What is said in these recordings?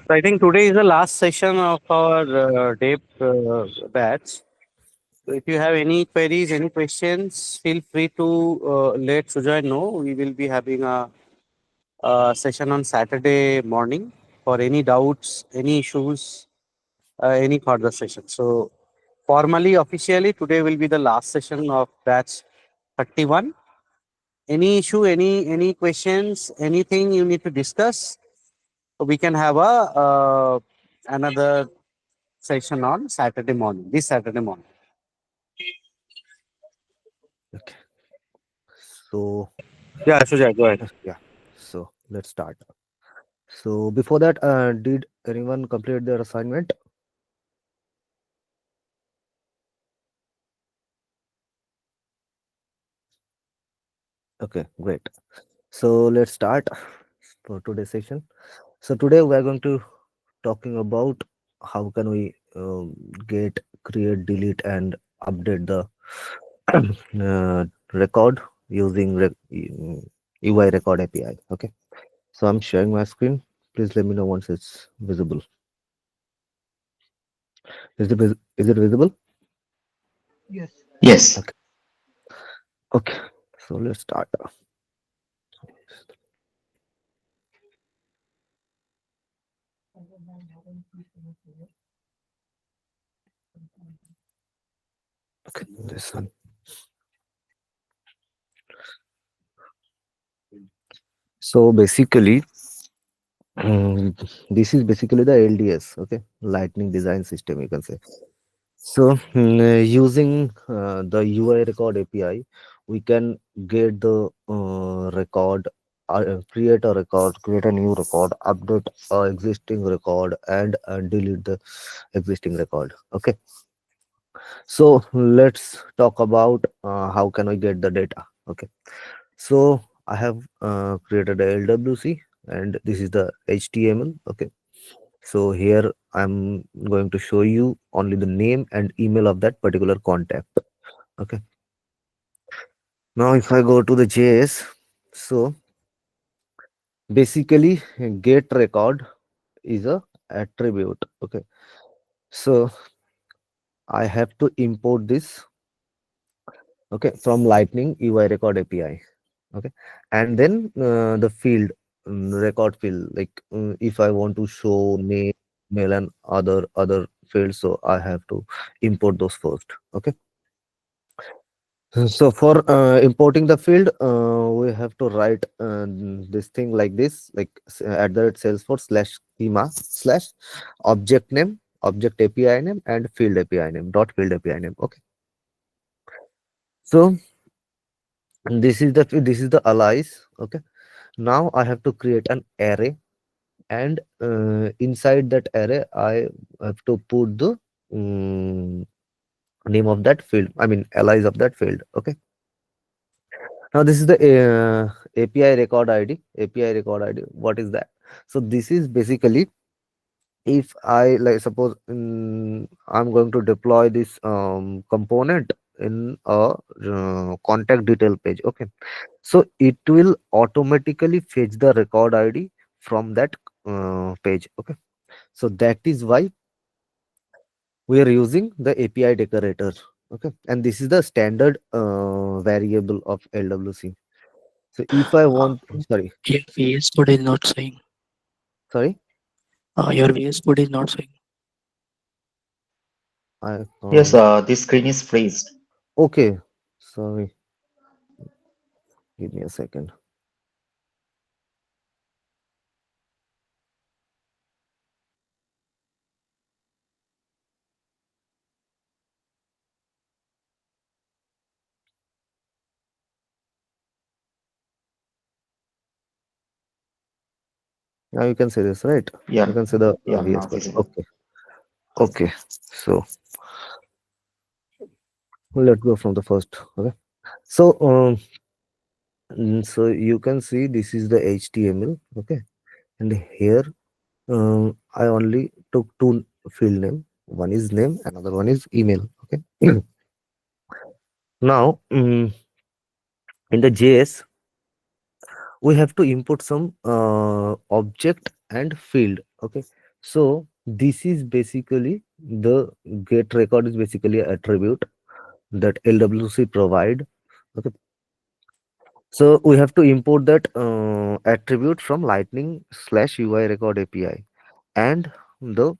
So I think today is the last session of our day batch. So if you have any queries, any questions, feel free to let Sujoy know. We will be having a session on Saturday morning for any doubts, any issues, any further session. So formally, officially, today will be the last session of batch 31. Any issue, any questions, anything you need to discuss, we can have a another session on Saturday morning. This Saturday morning. Okay. So Yeah, Sujay, go ahead. yeah. So let's start. So before that, did anyone complete their assignment? Okay, great. So let's start for today's session. So today we are going to talking about how can we get, create, delete, and update the record using UI record API. Okay. So I'm sharing my screen. Please let me know once it's visible. Is it visible? Yes. Yes. Okay. Okay. So let's start. Okay. This one. So basically, this is basically the LDS. Okay, Lightning Design System. You can say. So using the UI record API, we can get the record, create a record, create a new record, update existing record, and delete the existing record. Okay. So let's talk about how can we get the data. Okay. So I have created a LWC and this is the HTML. Okay. So here I'm going to show you only the name and email of that particular contact. Okay. Now if I go to the JS, so basically get record is a attribute. Okay. So I have to import this, okay, from Lightning UI record API. Okay. And then the field, record field, like if I want to show name, mail, and other fields, so I have to import those first. Okay. So for importing the field, we have to write this thing like this, like at the Salesforce slash schema slash object name, object API name, and field API name, dot field API name. Okay. So this is the alias. Okay. Now I have to create an array, and inside that array I have to put the name of that field. I mean alias of that field. Okay. Now this is the API record ID. API record ID. What is that? So this is basically, if I like suppose I'm going to deploy this component in a contact detail page. Okay. So it will automatically fetch the record ID from that page. Okay. So that is why we are using the API decorator. Okay. And this is the standard variable of LWC. So if I Uh, want, sorry, your VS code is not showing. sorry, Your VS code is not showing. I Yes, this screen is freezed. okay, sorry, give me a second. Now you can see this, right? You Yeah, can see the yeah, VS now Code. visible. Okay, okay. So let's go from the first. Okay. So so you can see this is the HTML. Okay, and here I only took two field name. One is name, another one is email. Okay. Now in the JS we have to import some object and field. Okay. So this is basically the get record is basically an attribute that LWC provide. Okay. So we have to import that attribute from Lightning slash UI record API and the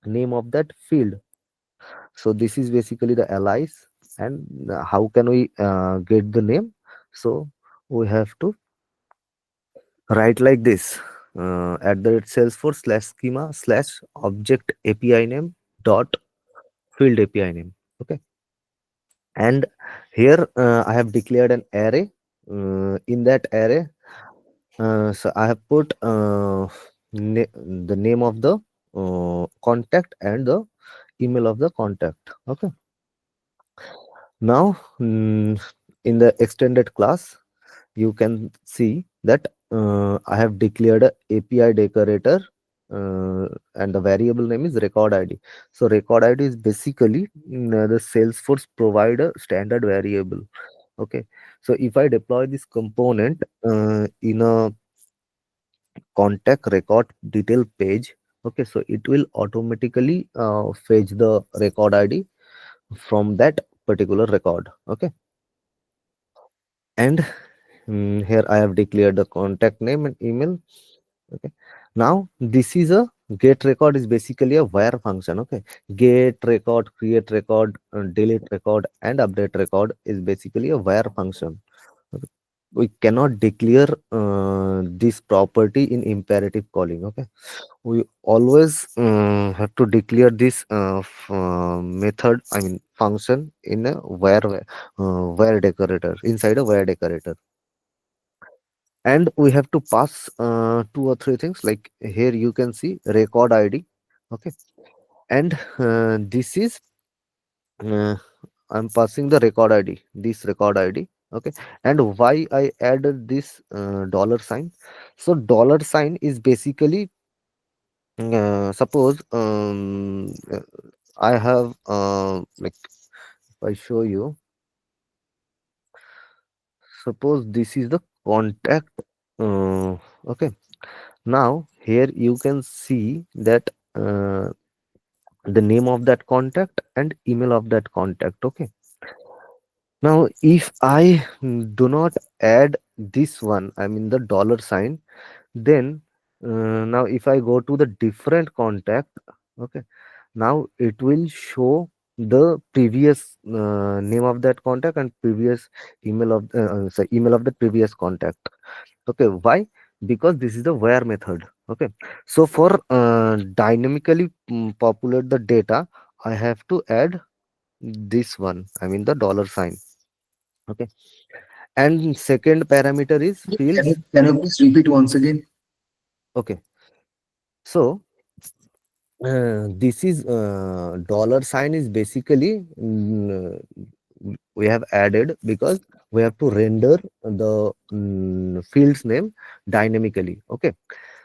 name of that field. So this is basically the allies. And how can we get the name? So we have to write like this at the Salesforce slash schema slash object API name dot field API name. Okay. And here I have declared an array. In that array, so I have put the name of the contact and the email of the contact. Okay. Now, in the extended class, you can see that I have declared a API decorator and the variable name is record ID. So record ID is basically the Salesforce provider standard variable. Okay. So if I deploy this component in a contact record detail page, okay, so it will automatically fetch the record ID from that particular record. Okay. And here I have declared the contact name and email. Okay. Now this is a get record is basically a where function. Okay. Get record, create record, delete record, and update record is basically a where function. Okay. We cannot declare this property in imperative calling. Okay. We always have to declare this method, I mean function, in a where decorator, inside a where decorator. And we have to pass two or three things, like here you can see record ID. Okay. And this is I'm passing the record ID, this record ID. Okay. And why I added this dollar sign? So dollar sign is basically suppose I have like, if I show you, suppose this is the contact. Okay. Now here you can see that the name of that contact and email of that contact. Okay. Now if I do not add this one, I mean the dollar sign, then now if I go to the different contact, okay, now it will show the previous name of that contact and previous email of sorry, email of the previous contact. Okay. Why? Because this is the where method. Okay. So for dynamically populate the data, I have to add this one, I mean the dollar sign. Okay. And second parameter is fields. Can you please repeat once again? Okay. So this is dollar sign is basically we have added because we have to render the field's name dynamically. Okay.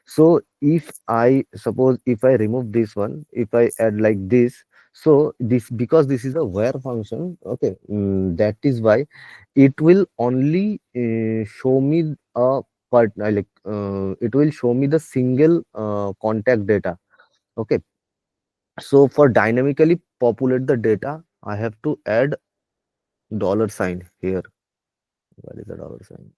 So if I suppose if I remove this one, if I add like this, so this, because this is a where function. Okay. That is why it will only show me a part, like it will show me the single contact data. Okay. So for dynamically populate the data, I have to add dollar sign here. Where is the dollar sign?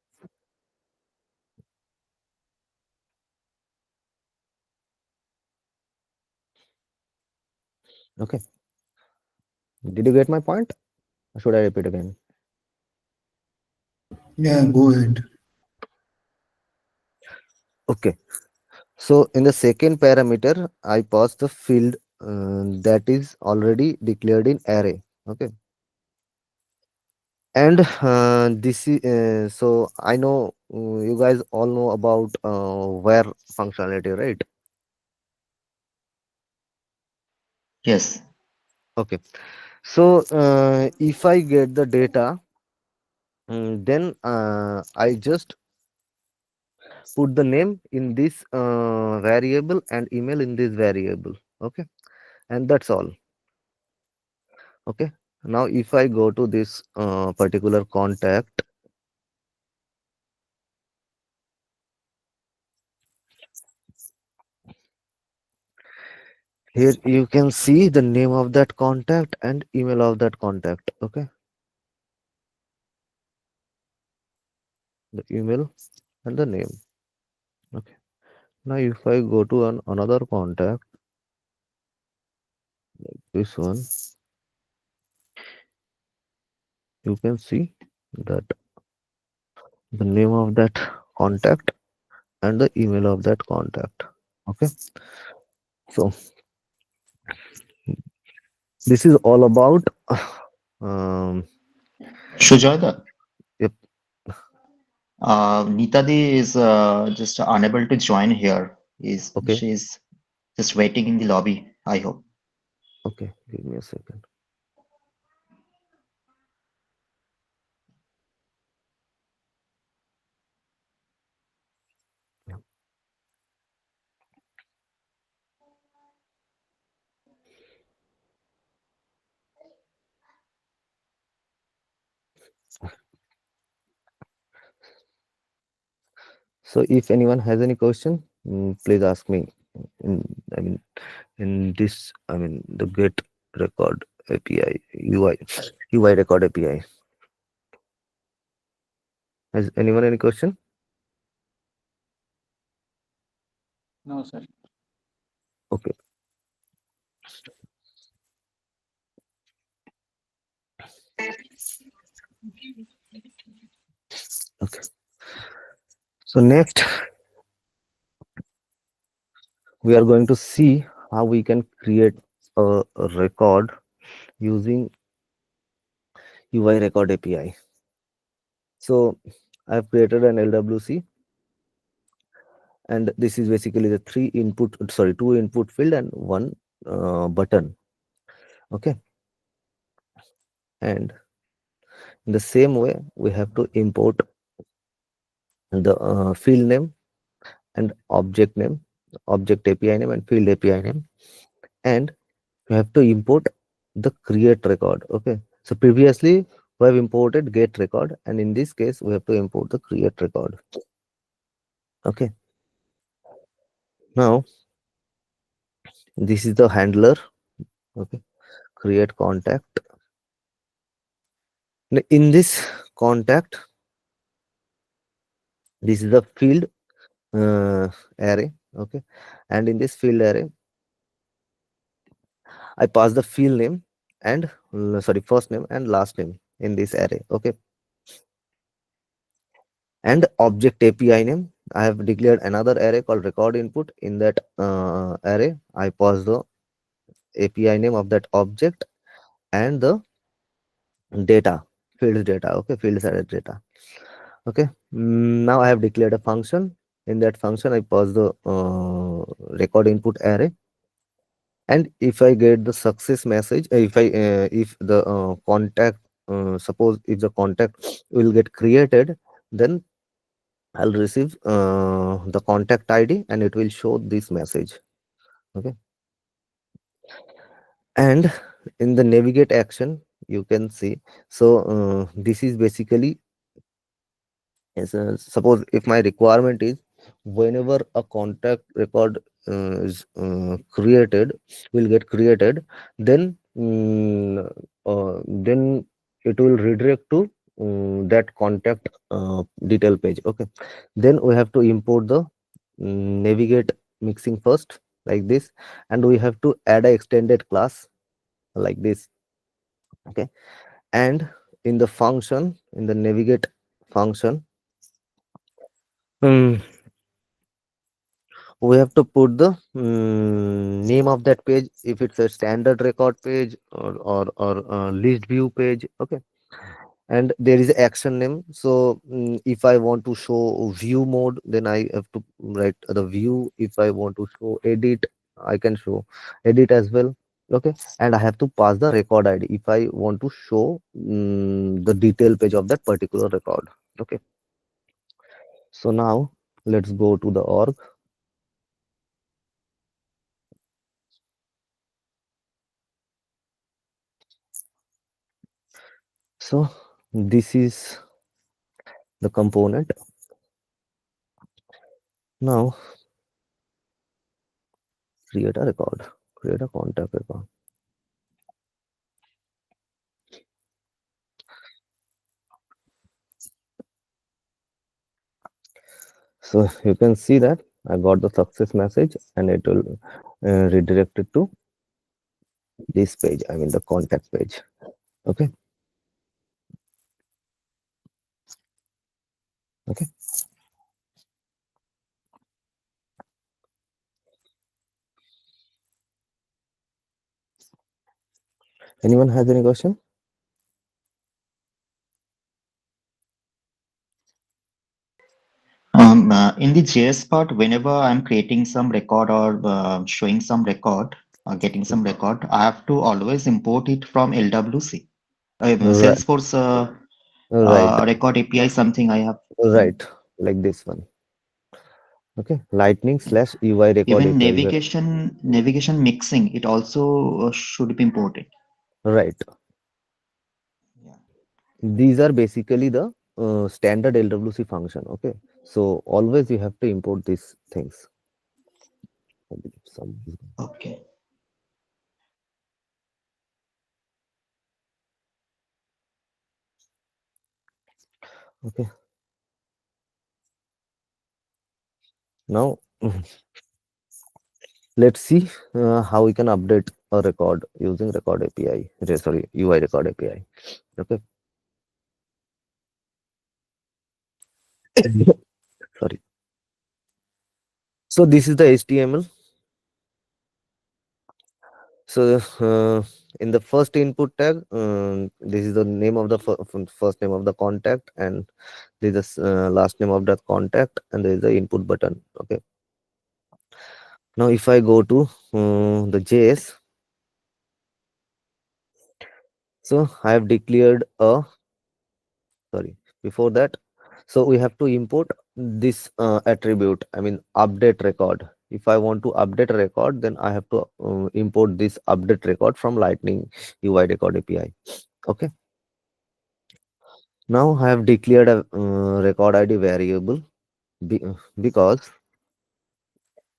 Okay. Did you get my point? Or should I repeat again? Yeah, go ahead. Okay. So in the second parameter, I pass the field that is already declared in array. Okay. And this is so I know you guys all know about where functionality, right? Yes. Okay. So if I get the data, then I just put the name in this variable and email in this variable. Okay. And that's all. Okay. Now if I go to this particular contact, Here you can see the name of that contact and email of that contact. Okay, the email and the name. Okay, now if I go to another contact, this one, you can see that the name of that contact and the email of that contact. Okay, so this is all about um Sujata, yep. Neetadi is just unable to join here. Okay, She's just waiting in the lobby, I hope. okay, give me a second. So if anyone has any question, please ask me. In, I mean, in this, I mean, the Get Record API, UI Record API. Has anyone any question? No, sir. Okay, okay. So next, we are going to see how we can create a record using UI Record API. So I've created an LWC, and this is basically the two input field and one button. Okay, and in the same way, we have to import the field name and object API name and field API name, and we have to import the create record. Okay, so previously we have imported get record, and in this case we have to import the create record. Okay, now this is the handler. Okay, create contact. In this contact, this is the field array. Okay, and in this field array I pass the field name and sorry, first name and last name in this array. Okay, and object API name. I have declared another array called record input. In that array, I pass the API name of that object and the data, fields data. Okay, fields array data. Okay, now I have declared a function. In that function, I pass the record input array, and if I get the success message, if the contact, suppose if the contact will get created, then I'll receive the contact ID and it will show this message. Okay, and in the navigate action you can see, so this is basically, suppose if my requirement is whenever a contact record is created, will get created, then then it will redirect to that contact detail page. Okay, then we have to import the navigate mixing first, like this, and we have to add a extended class like this. Okay, and in the function, in the navigate function, um, we have to put the name of that page, if it's a standard record page or list view page. Okay, and there is action name. So if I want to show view mode, then I have to write the view. If I want to show edit, I can show edit as well. Okay, and I have to pass the record ID if I want to show the detail page of that particular record. Okay, so now let's go to the org. So this is the component. Now create a record. create a contact record. So you can see that I got the success message and it will redirect it to this page, I mean the contact page. Okay. Okay. Anyone has any question? In the JS part, whenever I'm creating some record or showing some record or getting some record, I have to always import it from LWC. Right. Salesforce Right. record API, something I have seen. Right. Like this one. Okay. Lightning slash UI record Even API. navigation mixing, it also should be imported. Right. Yeah. These are basically the standard LWC function. Okay. So always you have to import these things. Some, Okay. okay. Now let's see how we can update a record using record API. Sorry, UI record API. Okay. Sorry. So this is the HTML. So in the first input tag, this is the name of the first name of the contact, and this is the last name of that contact, and there is the input button. Okay. Now if I go to the JS, so I have declared a, sorry, before that, so we have to import this attribute, I mean update record. If I want to update a record, then I have to import this update record from Lightning UI record API. Okay. Now I have declared a record ID variable because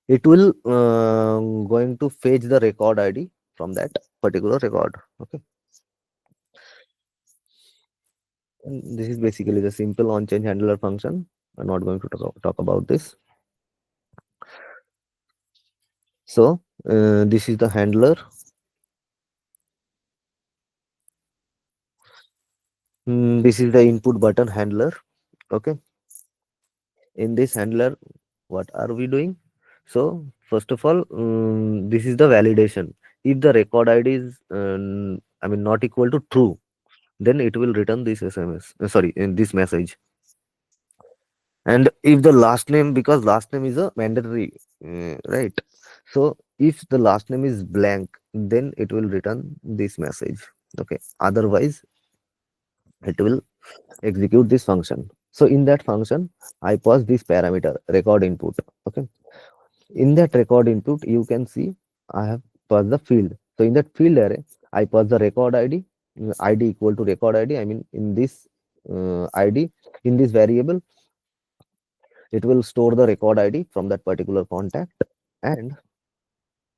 it will going to fetch the record ID from that particular record. Okay. And this is basically the simple on change handler function. I'm not going to talk about this. So this is the handler. This is the input button handler. Okay. In this handler, what are we doing? So first of all, this is the validation. If the record ID is, I mean, not equal to true, then it will return this SMS. Sorry, in this message. And if the last name, because last name is a mandatory, right? So if the last name is blank, then it will return this message. Okay. Otherwise, it will execute this function. So in that function, I pass this parameter record input. Okay. In that record input, you can see I have passed the field. So in that field array, I pass the record ID, ID equal to record ID. I mean, in this ID, in this variable, it will store the record ID from that particular contact, and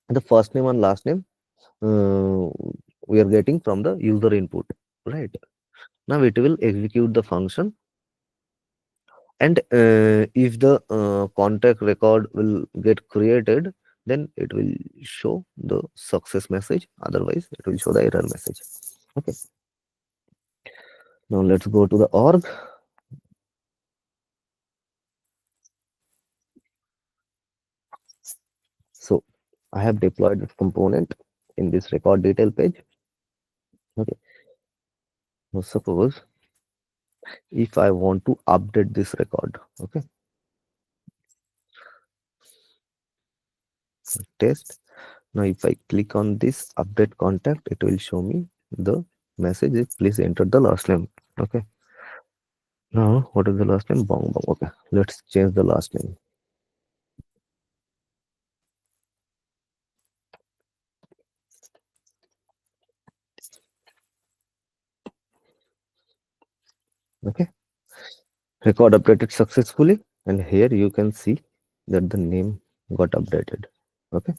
the first name and last name uh, we are getting from the user input. Right. Now it will execute the function, and if the contact record will get created, then it will show the success message, otherwise it will show the error message. Okay. Now let's go to the org. So I have deployed this component in this record detail page. Okay. Now suppose if I want to update this record, okay, test. Now if I click on this update contact, it will show me the message is please enter the last name. Okay. Now what is the last name? Bong Bong. Okay, let's change the last name. Okay, record updated successfully, and here you can see that the name got updated. Okay.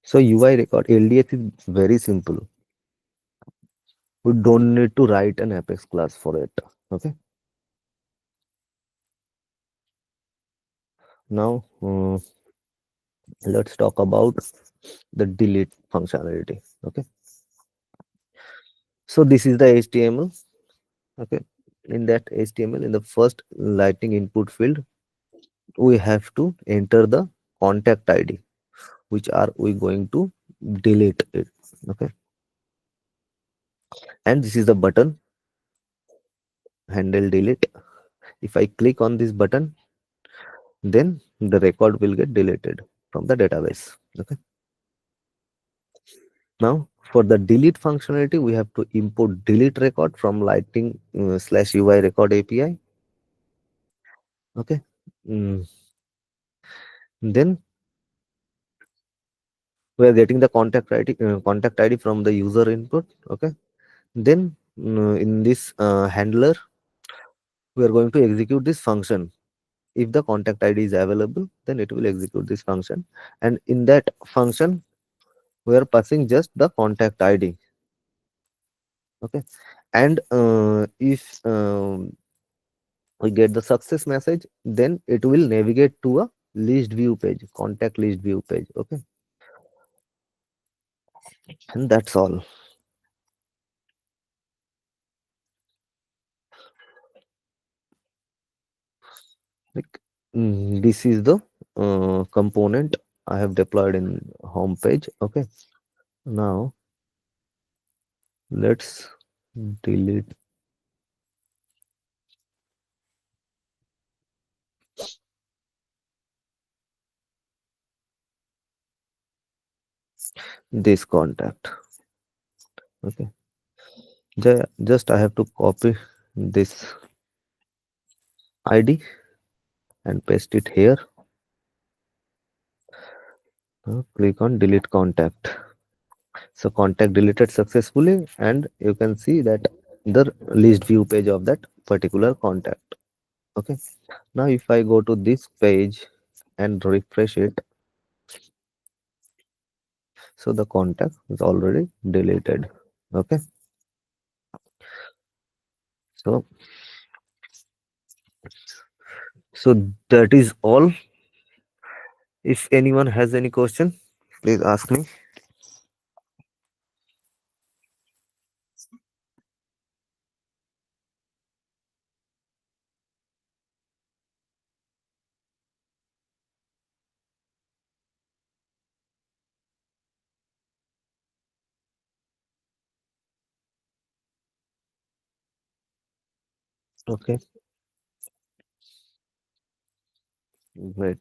So UI record LDS is very simple. We don't need to write an Apex class for it. Okay. Now let's talk about the delete functionality. Okay. So this is the HTML. Okay. In that HTML, in the first Lightning input field, we have to enter the contact ID, which are we going to delete it. Okay. And this is the button handle delete. If I click on this button, then the record will get deleted from the database. Okay. Now for the delete functionality, we have to import delete record from lightning slash UI record API. Okay. Mm, then we are getting the contact ID from the user input. Okay. Then in this handler, we are going to execute this function. If the contact ID is available, then it will execute this function. And in that function, we are passing just the contact ID. Okay. And if we get the success message, then it will navigate to a list view page, contact list view page. Okay. And that's all. Like this is the component I have deployed in home page. Okay. Now let's delete this contact. Okay. Just I have to copy this ID and paste it here. Click on delete contact. So contact deleted successfully, and you can see that the list view page of that particular contact. Okay. Now if I go to this page and refresh it, so the contact is already deleted. Okay. So that is all. If anyone has any question, please ask me. Okay. Great.